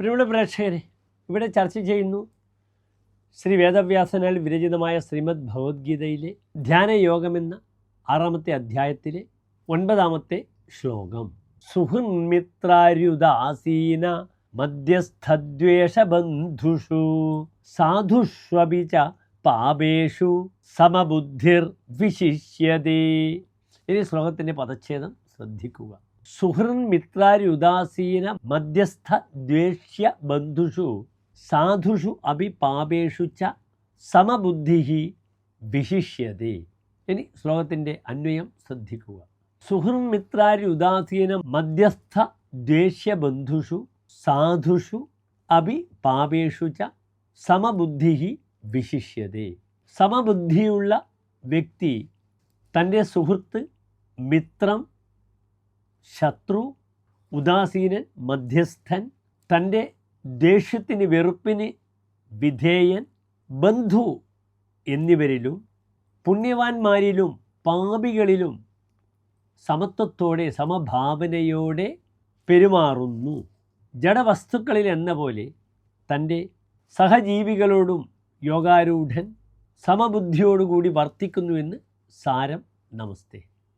പ്രിയമുള്ള പ്രേക്ഷകരെ, ഇവിടെ ചർച്ച ചെയ്യുന്നു ശ്രീ വേദവ്യാസനാൽ വിരചിതമായ ശ്രീമദ് ഭഗവത്ഗീതയിലെ ധ്യാനയോഗമെന്ന 6-ാമത്തെ അധ്യായത്തിലെ 9-ാമത്തെ ശ്ലോകം. സുഹൃന്മിത്രാര്യുദാസീന മധ്യസ്ഥദ്വേഷബന്ധുഷു സാധുഷ്വപി ച പാപേഷു സമബുദ്ധിർ വിശിഷ്യതേ. ഇനി ശ്ലോകത്തിൻ്റെ പദച്ഛേദം ശ്രദ്ധിക്കുക. സുഹൃന്മിത്രാര്യുദാസീന മധ്യസ്ഥ ദ്വേഷ്യ ബന്ധുഷു സാധുഷു അപി പാപേഷു ച സമബുദ്ധി വിശിഷ്യതേ. ഇനി ശ്ലോകത്തിൻ്റെ അന്വയം ശ്രദ്ധിക്കുക. സുഹൃന്മിത്രാര്യുദാസീന മധ്യസ്ഥ ദ്വേഷ്യ ബന്ധുഷു സാധുഷു അപി പാപേഷു ച സമബുദ്ധി വിശിഷ്യതേ. സമബുദ്ധിയുള്ള വ്യക്തി തൻ്റെ സുഹൃത്ത്, മിത്രം, ശത്രു, ഉദാസീനൻ, മധ്യസ്ഥൻ, തൻ്റെ ദേഷ്യത്തിന്, വെറുപ്പിന് വിധേയൻ, ബന്ധു എന്നിവരിലും പുണ്യവാന്മാരിലും പാപികളിലും സമത്വത്തോടെ സമഭാവനയോടെ പെരുമാറുന്നു. ജഡവസ്തുക്കളിൽ എന്ന പോലെ തൻ്റെ സഹജീവികളോടും യോഗാരൂഢൻ സമബുദ്ധിയോടുകൂടി വർത്തിക്കുന്നുവെന്ന് സാരം. നമസ്തേ.